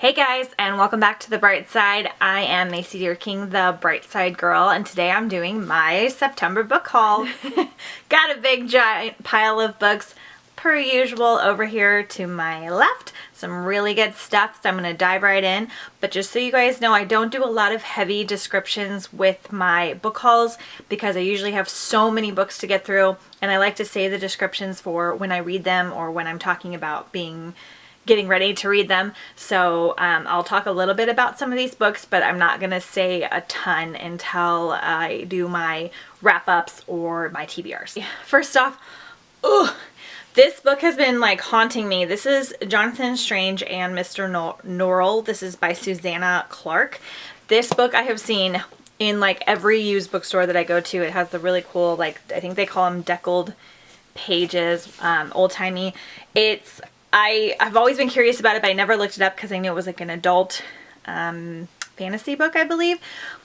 Hey guys, and welcome back to The Bright Side. I am Macy Deer King, the Bright Side Girl, and today I'm doing my September book haul. Got a big giant pile of books per usual over here to my left. Some really good stuff, so I'm going to dive right in. But just so you guys know, I don't do a lot of heavy descriptions with my book hauls because I usually have so many books to get through, and I like to save the descriptions for when I read them or when I'm talking about getting ready to read them. So I'll talk a little bit about some of these books, but I'm not gonna say a ton until I do my wrap-ups or my TBRs. First off, this book has been like haunting me. This is Jonathan Strange and Mr. Norrell. This is by Susanna Clarke. This book I have seen in like every used bookstore that I go to. It has the really cool, like, I think they call them deckled pages, old-timey. I've always been curious about it, but I never looked it up because I knew it was like an adult fantasy book, I believe.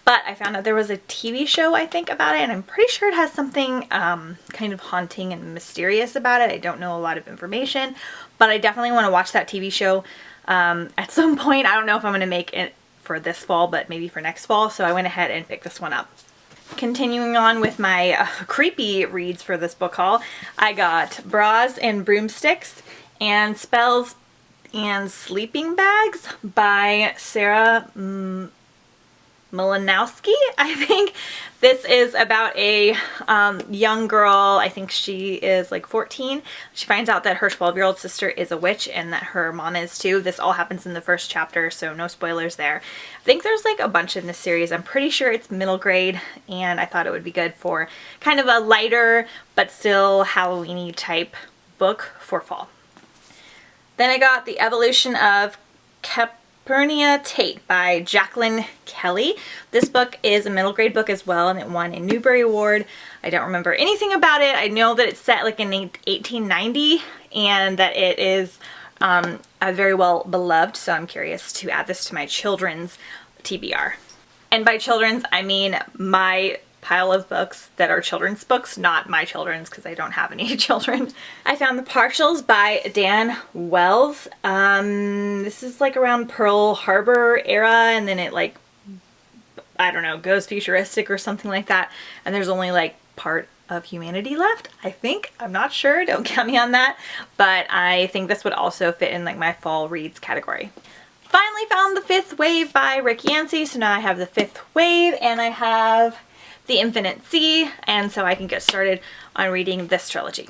But I found out there was a TV show, I think, about it, and I'm pretty sure it has something kind of haunting and mysterious about it. I don't know a lot of information, but I definitely want to watch that TV show at some point. I don't know if I'm going to make it for this fall, but maybe for next fall, so I went ahead and picked this one up. Continuing on with my creepy reads for this book haul, I got Bras and Broomsticks and Spells and Sleeping Bags by Sarah Malinowski, I think. This is about a young girl. I think she is like 14. She finds out that her 12-year-old sister is a witch and that her mom is too. This all happens in the first chapter, so no spoilers there. I think there's like a bunch in this series. I'm pretty sure it's middle grade, and I thought it would be good for kind of a lighter but still Halloween-y type book for fall. Then I got The Evolution of Calpurnia Tate by Jacqueline Kelly. This book is a middle grade book as well, and it won a Newbery Award. I don't remember anything about it. I know that it's set like in 1890 and that it is very well beloved, so I'm curious to add this to my children's TBR. And by children's, I mean my pile of books that are children's books, not my children's, because I don't have any children. I found The Partials by Dan Wells. This is like around Pearl Harbor era, and then it like, I don't know, goes futuristic or something like that. And there's only like part of humanity left, I think. I'm not sure, don't count me on that. But I think this would also fit in like my fall reads category. Finally found The Fifth Wave by Rick Yancey. So now I have The Fifth Wave and I have The Infinite Sea, and so I can get started on reading this trilogy.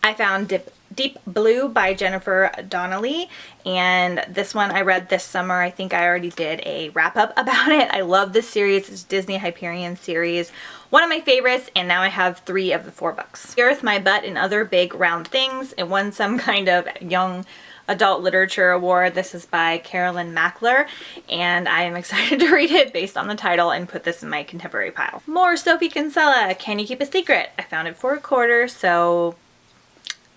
I found Deep Blue by Jennifer Donnelly, and this one I read this summer. I think I already did a wrap-up about it. I love this series. It's Disney Hyperion series. One of my favorites, and now I have 3 of the 4 books. Earth, My Butt, and Other Big Round Things. It won some kind of young adult literature award. This is by Carolyn Mackler, and I am excited to read it based on the title and put this in my contemporary pile. More Sophie Kinsella, Can You Keep a Secret? I found it for $1, so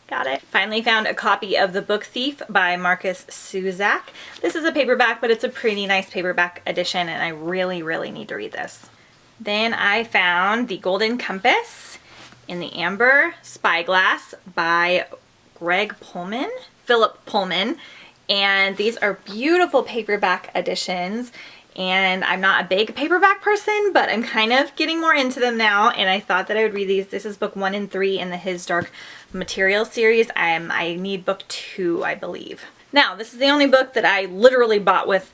got it. Finally found a copy of The Book Thief by Marcus Cusack. This is a paperback, but it's a pretty nice paperback edition, and I really need to read this. Then I found The Golden Compass in the Amber Spyglass by Philip Pullman, and these are beautiful paperback editions, and I'm not a big paperback person, but I'm kind of getting more into them now, and I thought that I would read these. This is book 1 and 3 in the His Dark Materials series. I need book 2, I believe. Now, this is the only book that I literally bought with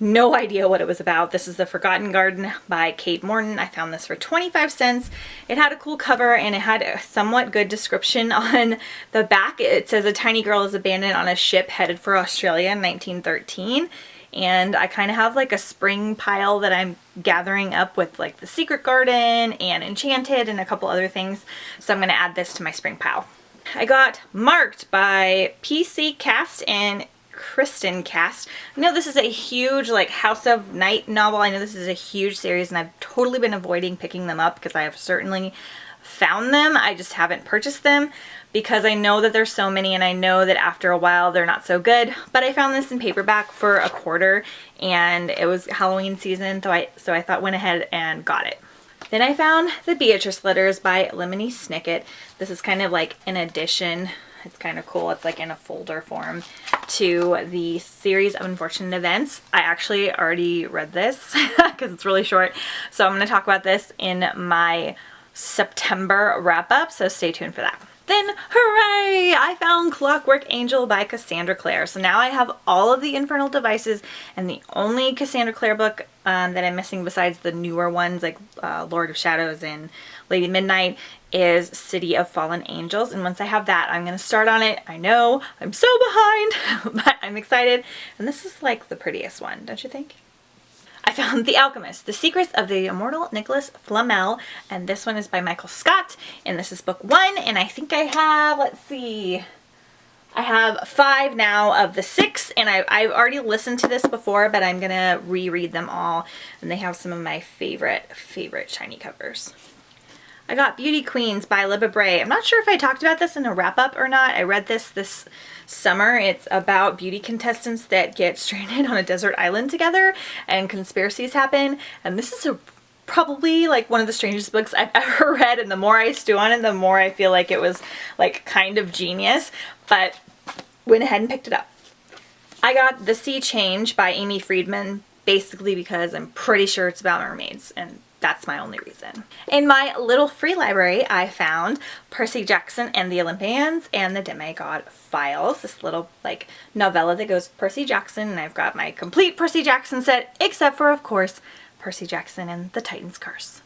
no idea what it was about. This is The Forgotten Garden by Kate Morton. I found this for 25 cents. It had a cool cover and it had a somewhat good description on the back. It says a tiny girl is abandoned on a ship headed for Australia in 1913. And I kind of have like a spring pile that I'm gathering up with like The Secret Garden and Enchanted and a couple other things. So I'm going to add this to my spring pile. I got Marked by PC Cast and Kristen Cast. I know this is a huge like House of Night novel. I know this is a huge series, and I've totally been avoiding picking them up because I have certainly found them. I just haven't purchased them because I know that there's so many, and I know that after a while they're not so good. But I found this in paperback for $1, and it was Halloween season, so I thought went ahead and got it. Then I found The Beatrice Letters by Lemony Snicket. This is kind of like an edition It's kind of cool. It's like in a folder form to the series of unfortunate events. I actually already read this because it's really short. So I'm going to talk about this in my September wrap up. So stay tuned for that. Then, hooray! I found Clockwork Angel by Cassandra Clare. So now I have all of the Infernal Devices, and the only Cassandra Clare book that I'm missing besides the newer ones like Lord of Shadows and Lady Midnight is City of Fallen Angels. And once I have that, I'm going to start on it. I know, I'm so behind, but I'm excited. And this is like the prettiest one, don't you think? I found The Alchemist, The Secrets of the Immortal Nicholas Flamel, and this one is by Michael Scott, and this is book 1, and I think I have, let's see, I have 5 now of the 6, and I've already listened to this before, but I'm gonna reread them all, and they have some of my favorite shiny covers. I got Beauty Queens by Libba Bray. I'm not sure if I talked about this in a wrap-up or not. I read this summer. It's about beauty contestants that get stranded on a desert island together and conspiracies happen. And this is probably like one of the strangest books I've ever read, and the more I stew on it, the more I feel like it was like kind of genius, but went ahead and picked it up. I got The Sea Change by Amy Friedman, basically because I'm pretty sure it's about mermaids, and that's my only reason. In my little free library, I found Percy Jackson and the Olympians and the Demigod Files, this little like novella that goes with Percy Jackson, and I've got my complete Percy Jackson set, except for, of course, Percy Jackson and the Titan's Curse.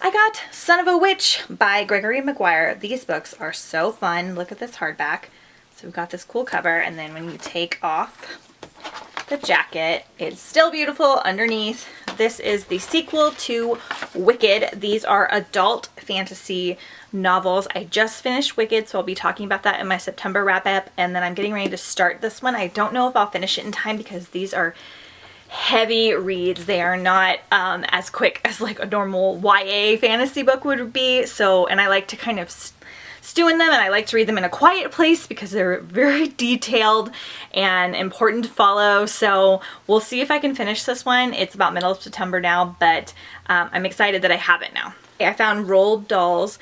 I got Son of a Witch by Gregory Maguire. These books are so fun. Look at this hardback. So we've got this cool cover, and then when you take off the jacket, it's still beautiful underneath. This is the sequel to Wicked. These are adult fantasy novels. I just finished Wicked, so I'll be talking about that in my September wrap up, and then I'm getting ready to start this one. I don't know if I'll finish it in time because these are heavy reads. They are not as quick as like a normal YA fantasy book would be. So, and I like to kind of stew in them, and I like to read them in a quiet place because they're very detailed and important to follow. So we'll see if I can finish this one. It's about middle of September now, but I'm excited that I have it now. I found Roald Dahl's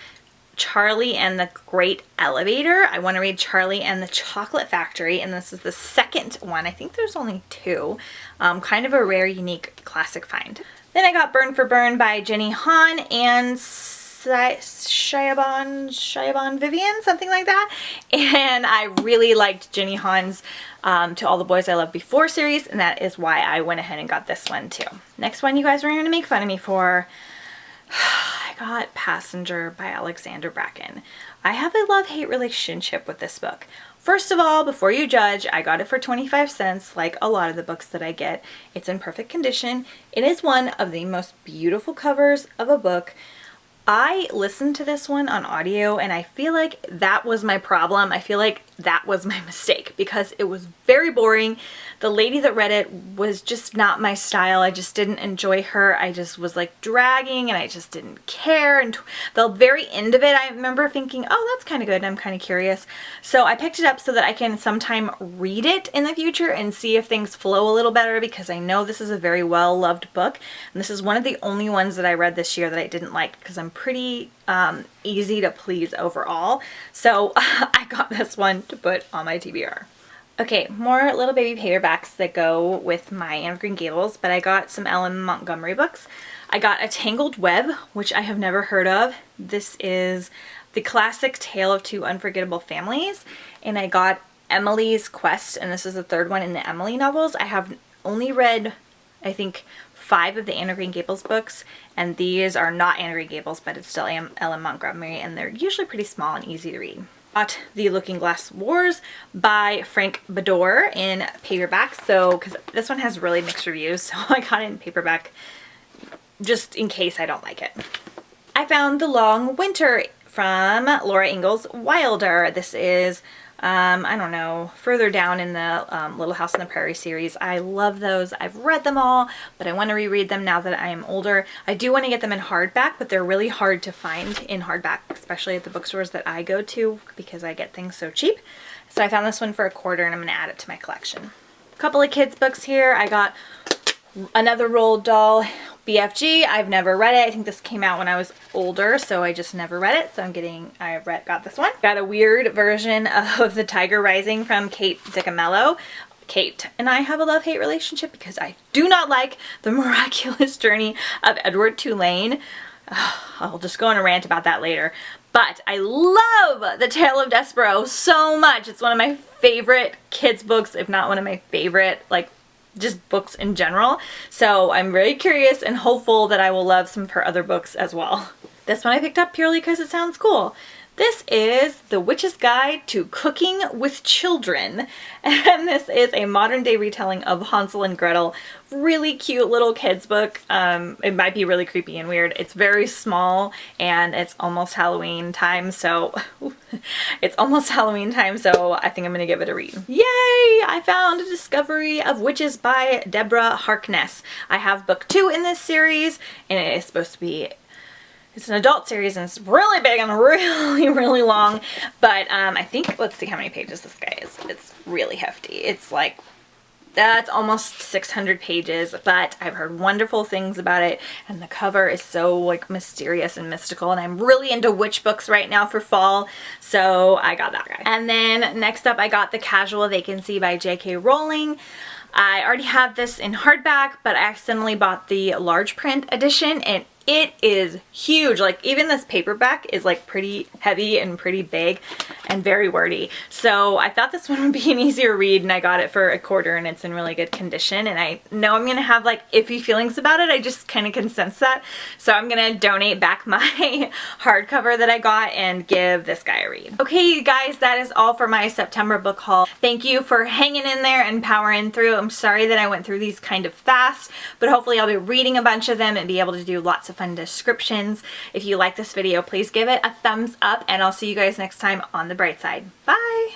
Charlie and the Great Elevator. I want to read Charlie and the Chocolate Factory, and this is the second one. I think there's only 2. Kind of a rare, unique classic find. Then I got Burn for Burn by Jenny Han and Shayaban Vivian, something like that. And I really liked Jenny Han's To All the Boys I Loved Before series, and that is why I went ahead and got this one too. Next one you guys are going to make fun of me for. I got Passenger by Alexander Bracken. I have a love-hate relationship with this book. First of all, before you judge, I got it for 25 cents, like a lot of the books that I get. It's in perfect condition. It is one of the most beautiful covers of a book. I listened to this one on audio, and I feel like that was my problem. I feel like that was my mistake because it was very boring. The lady that read it was just not my style. I just didn't enjoy her. I just was like dragging, and I just didn't care. And the very end of it, I remember thinking, oh, that's kind of good, and I'm kind of curious. So I picked it up so that I can sometime read it in the future and see if things flow a little better, because I know this is a very well-loved book. And this is one of the only ones that I read this year that I didn't like because I'm pretty easy to please overall. So I got this one to put on my TBR. Okay, more little baby paperbacks that go with my Anne of Green Gables, but I got some Ellen Montgomery books. I got A Tangled Web, which I have never heard of. This is the classic tale of 2 unforgettable families, and I got Emily's Quest, and this is the 3rd one in the Emily novels. I have only read, I think, 5 of the Anne of Green Gables books, and these are not Anne of Green Gables, but it's still Ellen Montgomery, and they're usually pretty small and easy to read. Got The Looking Glass Wars by Frank Bador in paperback, so because this one has really mixed reviews, so I got it in paperback just in case I don't like it. I found The Long Winter from Laura Ingalls Wilder. This is I don't know, further down in the Little House on the Prairie series. I love those. I've read them all, but I want to reread them now that I am older. I do want to get them in hardback, but they're really hard to find in hardback, especially at the bookstores that I go to because I get things so cheap. So I found this one for $1 and I'm going to add it to my collection. A couple of kids books here. I got another Roald Dahl BFG, I've never read it. I think this came out when I was older, so I just never read it. So got this one. Got a weird version of The Tiger Rising from Kate DiCamillo. Kate and I have a love-hate relationship because I do not like The Miraculous Journey of Edward Tulane. I'll just go on a rant about that later. But I love The Tale of Despereaux so much. It's one of my favorite kids books, if not one of my favorite, like, just books in general. So I'm very curious and hopeful that I will love some of her other books as well. This one I picked up purely because it sounds cool. This is The Witch's Guide to Cooking with Children, and this is a modern day retelling of Hansel and Gretel. Really cute little kids book. It might be really creepy and weird. It's very small and it's almost Halloween time, so I think I'm gonna give it a read. Yay! I found a discovery of witches by Deborah Harkness. I have book 2 in this series, and it is supposed to be, it's an adult series and it's really big and really long, but I think, let's see how many pages this guy is. It's really hefty. It's like, that's almost 600 pages, but I've heard wonderful things about it, and the cover is so like mysterious and mystical, and I'm really into witch books right now for fall, so I got that guy. And then next up I got The Casual Vacancy by J.K. Rowling. I already have this in hardback, but I accidentally bought the large print edition, and it is huge. Like, even this paperback is like pretty heavy and pretty big and very wordy. So I thought this one would be an easier read, and I got it for $1.25, and it's in really good condition. And I know I'm gonna have like iffy feelings about it. I just kind of can sense that. So I'm gonna donate back my hardcover that I got and give this guy a read. Okay, you guys, that is all for my September book haul. Thank you for hanging in there and powering through. I'm sorry that I went through these kind of fast, but hopefully I'll be reading a bunch of them and be able to do lots of fun descriptions. If you like this video, please give it a thumbs up, and I'll see you guys next time on the bright side. Bye!